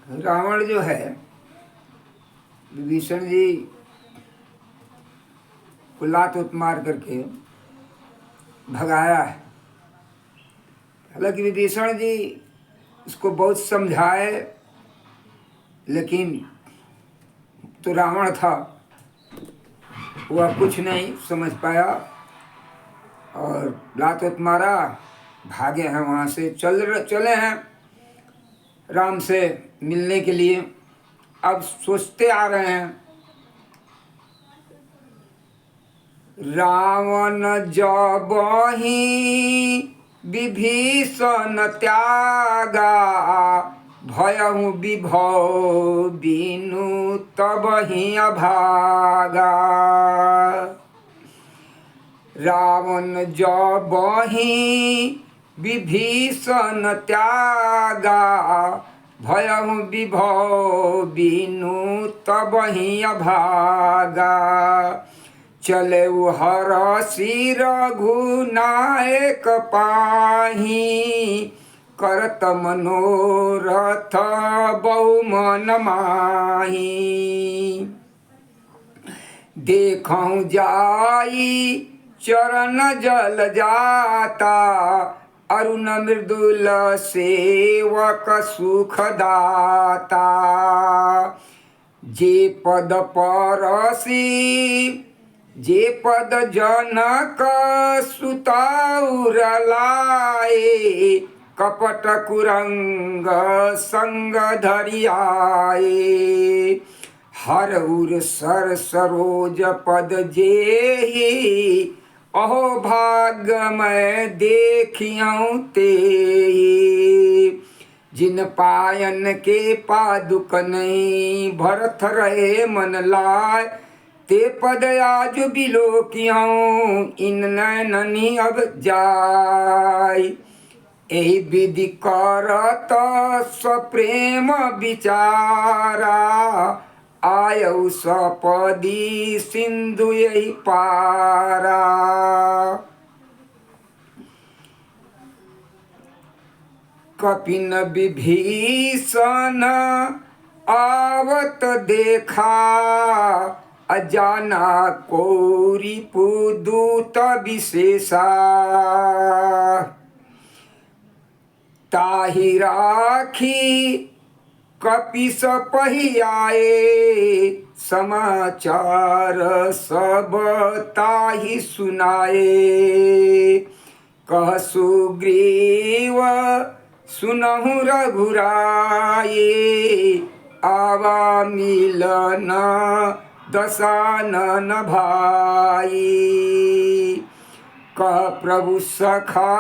रावण जो है विभीषण जी को लात उत मार करके भगाया है। हालांकि विभीषण जी उसको बहुत समझाए, लेकिन तो रावण था, वह कुछ नहीं समझ पाया और लात उत मारा, भागे हैं वहाँ से। चले हैं राम से मिलने के लिए। अब सोचते आ रहे हैं, रावण जबहि विभीषण त्यागा, भयहु विभव बिनु तबहि अभागा। रावण जबहि विभीषण त्यागा, भयहु विभव बिनु तबहि अभागा। चले हरषि रघुनायक पाही, करत मनोरथ बहु मन माही। देखऊं जाई चरण जल जाता, अरुण मृदुल सेवक सुख दाता। जे पद परसी जे पद जनक सुताउर लाए, कपट कुरंग संग धरियाए। हर उर सर सरोज पद जेहि, अहो भाग्य मैं देखियऊं तेहि। जिन पायन के पादुक नहीं, भरत रहे मन लाय। ते पद आज बिलोकियऊं, इन नैननी अब जाय। एहि विधि करत सप्रेम विचारा, आयऊ सपदी सिंधु यही पारा। कपिन विभीषण आवत देखा, अजाना कोरी पुदूत विशेषा। ताहि राखी कपिस पहियाए, समाचार सब ताहि सुनाए। कह सुग्रीव सुनहु रघुराए, आवा मिलन दशानन भाई। कह प्रभु सखा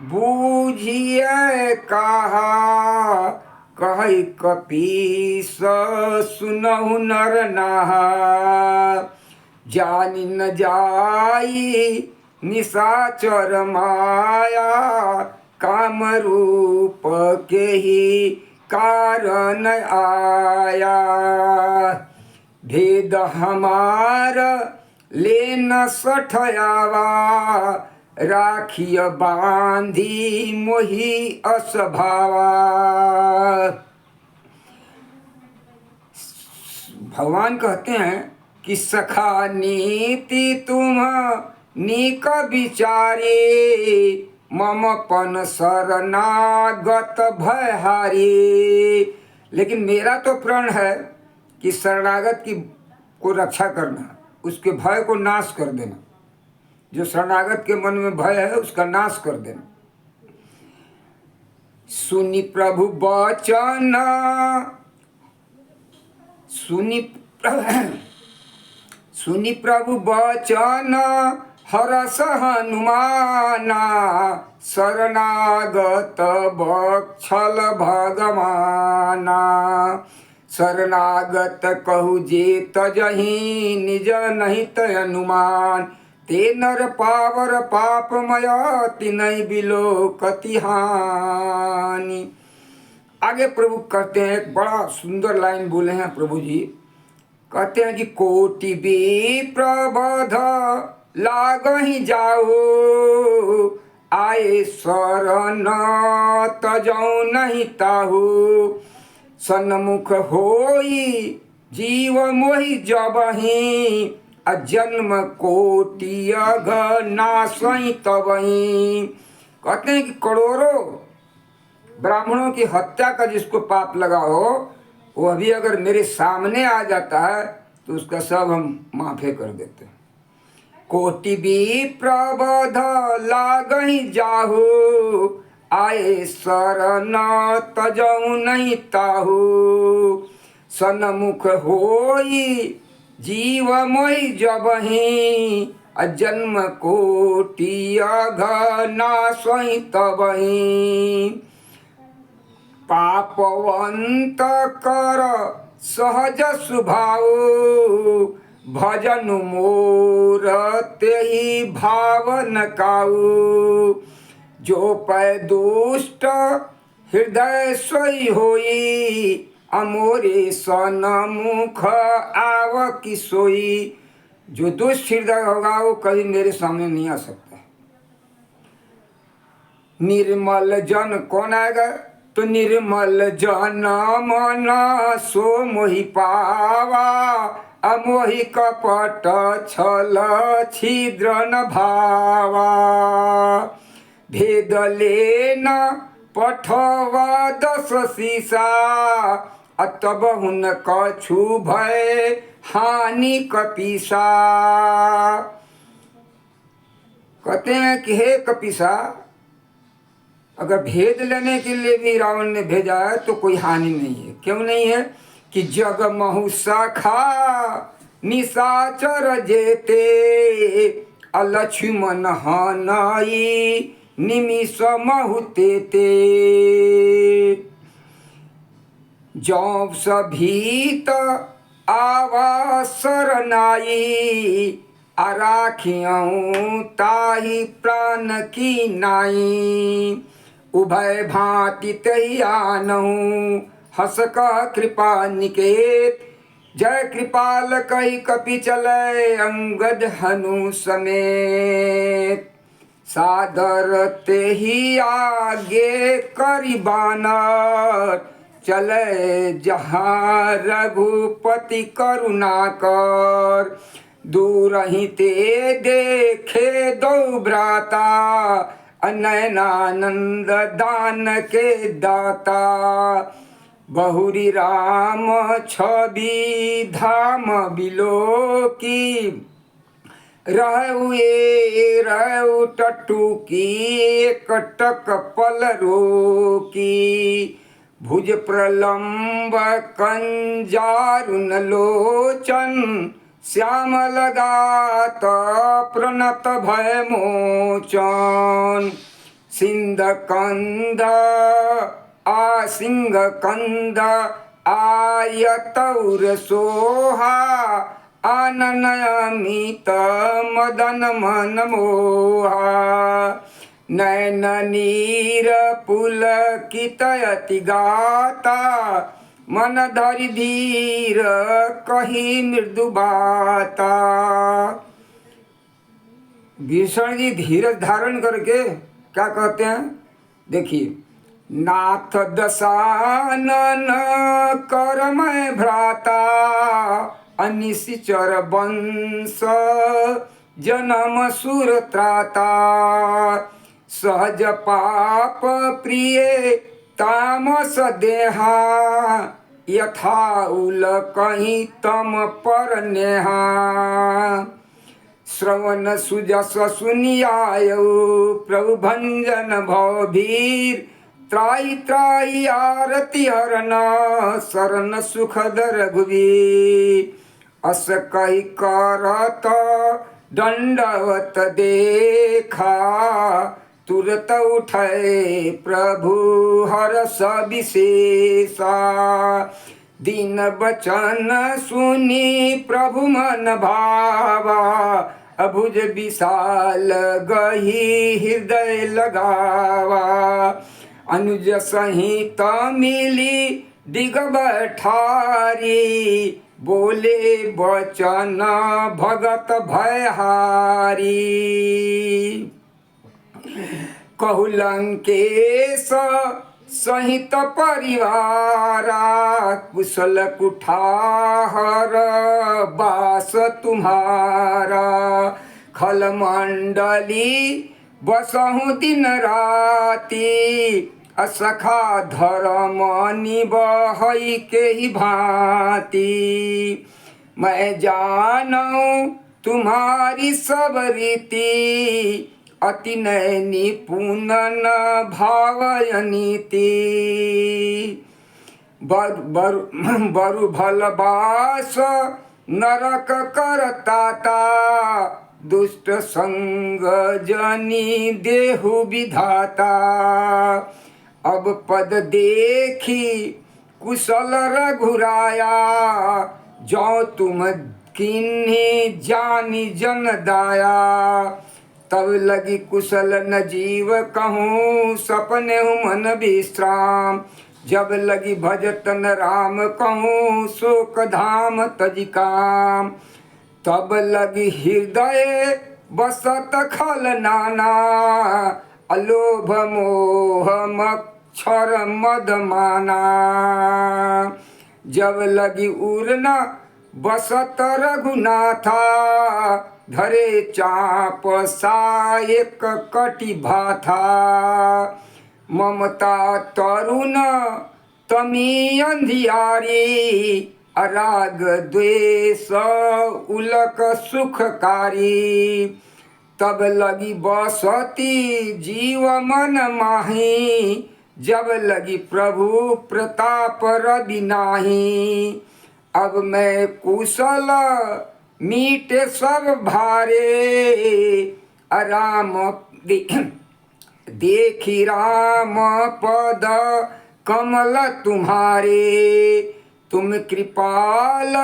बूझिए कहा, कहि कपीस सुनहु नर नहा। जानि न जाई निशाचर माया, काम रूप के ही कारण आया। भेद हमार ले न सठयावा, राखिय बांधी मोहि असभावा। भगवान कहते हैं कि सखा नीति तुम नीक विचारे, मम पन शरणागत भयहारी। लेकिन मेरा तो प्रण है कि शरणागत की को रक्षा करना, उसके भय को नाश कर देना। जो शरणागत के मन में भय है उसका नाश कर देना। सुनि प्रभु वचन सुनि प्रभु वचन हरस हनुमाना, शरणागत बक्षल भगवाना। शरणागत कहु जे तजहि, निज नहीं तय अनुमान। ते नर पावर पापमय, तिनहि बिलोकति हानि। आगे प्रभु कहते हैं, एक बड़ा सुंदर लाइन बोले हैं प्रभु जी। कहते हैं कि कोटि भी प्रबध लागहि जाओ, आए शरण तजौ नहीं ताहु। सन्मुख होई जीव मोहि जबहि जन्म कोटि अघ नासई तबहि। कहते हैं कि करोड़ों ब्राह्मणों की हत्या का जिसको पाप लगा हो, वो अभी अगर मेरे सामने आ जाता है तो उसका सब हम माफे कर देते हैं। कोटि भी प्रबध लागहि जाहु आए शरण तजऊ नहीं ताहू। सन्मुख होई जीव मोहि जबहि जन्म कोटि अघ नासई तबहि। पापवंत कर सहज स्वभाव भजन मोर तेहि भावन काऊ। जो पै दुष्ट हृदय सोई होई अमोरे सन्मुख आव की सोई। जो दुष्ट हृदय होगा वो कभी मेरे सामने नहीं आ सकता। निर्मल जन कौन आएगा? तो निर्मल जन मन सो मोहि पावा अमोहि कपट छल छिद्र न भावा। भेद लेन पठवा दस सीसा तब हुन कछु भय हानि कपीसा। कहते हैं कि हे कपीसा, अगर भेद लेने के लिए भी रावण ने भेजा है तो कोई हानि नहीं है। क्यों नहीं है? कि जग महु सखा निशाचर जेते अलक्ष्मण हनई निमिष महु तेते। जब सभीत आवा शरनाई राखियऊँ ताहि प्राण की नाई। उभय भांति तहि आनहु हस कह कृपा निकेत। जय कृपाल कही कपि चले अंगद हनु समेत। सादर तेहि आगे करि बानर चले जहाँ रघुपति करुणा कर। दूर ही ते देखे दो भ्राता नयनानंद दान के दाता। बहुरी राम छवि धाम बिलो की रहु टट्टू की कटक पल रो की। भुज प्रलंब कंजारुन लोचन श्याम लगात प्रणत भय मोचन। सिंध कंद सिंह कंद आयतौर सोहा आनन अमित मदन मन मोहा। नैन नीर पुलकितयति गाता मन धरि धीर कही मृदु बाता। भीषण जी धीरज धारण करके क्या कहते हैं? देखिए, नाथ दशानन कर मैं भ्राता अनिशिचर वंश जन्म सुर त्राता। सहज पाप प्रिय तामस देहा यथा उल कहीं तम पर नेहा। श्रवण सुजस सुनियायु प्रभु भंजन भवभीर। त्राई त्राई आरती हरण शरण सुखद रघुवीर। अस कही करत दंडवत देखा तुरत उठे प्रभु हरष विशेषा। दीन बचन सुनी प्रभु मन भावा अभुज विशाल गही हृदय लगावा। अनुज सहित मिली दिगब ठारी बोले बचन भगत भयहारी। कहु लंकेश सहित परिवारा कुशल कुठार बास तुम्हारा। खल मंडली बसहु दिन राती असखा धर्म निबहई के ही भांति। मैं जानूं तुम्हारी सब रीति अति नैनी पुनन भावयनीति। बरु भलबास नरक करताता दुष्ट संग जनी देहु विधाता। अब पद देखी कुशल रघुराया जो तुम किन्हीं जानी जन दाया। तब लगी कुशल न जीव कहूँ सपने मन विश्राम। जब लगी भजतन राम कहूँ शोक धाम तज काम। तब लगी हृदय बसत खल नाना अलोभ मोह मच्छर मद माना। जब लगी उड़ना बसत रघुनाथा धरे चाप सायक कटि भाथा। ममता तरुण तमी अंधियारी अराग द्वेष उलक सुखकारी। तब लगी बसती जीव मन माही जब लगी प्रभु प्रताप रवि नाही। अब मैं कुशल मीटे सब भारे राम देखी राम पद कमल तुम्हारे। तुम कृपाल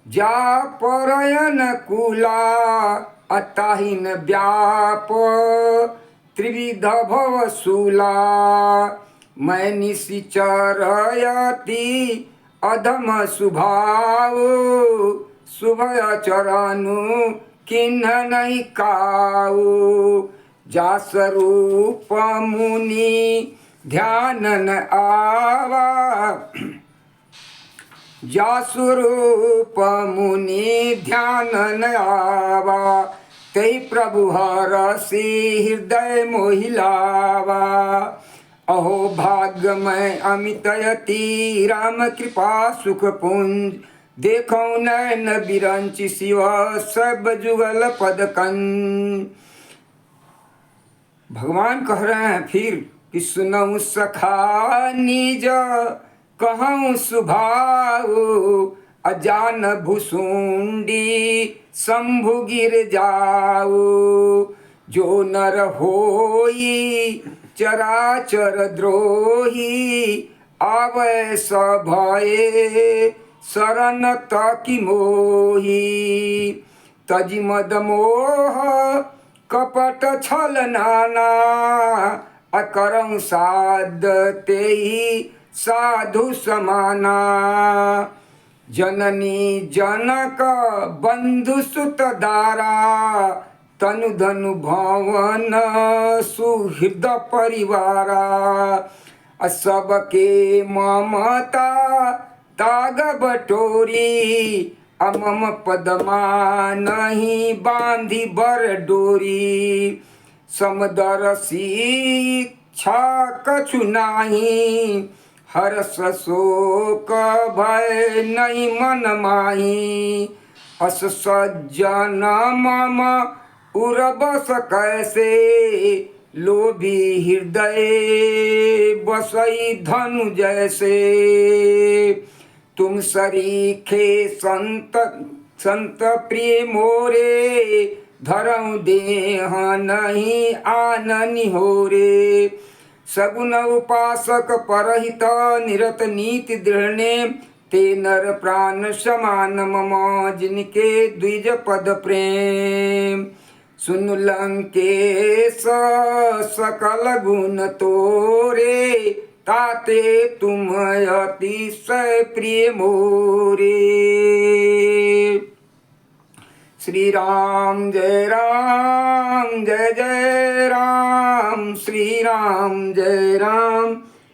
जा परयन कुला अताहिन व्याप त्रिविध भवशूला। मैं निशिचरयति अधम सुभाव शुभय चरणु किन्ह नहीं काऊ। जा स्वरूप मुनि ध्यान न आवा जा स्वरूप मुनि ध्यान न आवा। तै प्रभु हरसि हृदय मोहिलावा। अहो भाग्य मैं अमितयति राम कृपा सुख पुंज। देखो नैन बिरंचि शिव सब जुगल पद कंज। भगवान कह रहे हैं फिर कि सुनऊ सखा निज कहूँ सुभाव अजान भुसुंडी शंभु गिर जाऊ। जो नर होई चराचर द्रोही आवे सभये शरण तकी मोही। तजि मद मोह कपट छल नाना अकरं साध तेहि साधु समाना। जननी जनक बंधु सुत दारा तनु धनु भवन सुहृद परिवारा। सबके ममता ताग बटोरी अमम पदमा नहीं बांधी बर डोरी। समदरसी छा कछु नाही हर्ष शोक भय नहीं मन माही। अस सज्जन मम उर्बस कैसे लोभी हृदय बसई धनु जैसे। तुम सरीखे संत संत प्रिय मोरे धरऊ देह नहीं आननि होरे। सगुन उपासक परहित निरत नीति दृढ़ने ते नर प्राण समान मम जिनके द्विज पद प्रेम। सुन लंकेश सकल गुण तोरे ताते तुम अतिशय प्रिय मोरे। श्री राम जय जय राम श्री राम जय राम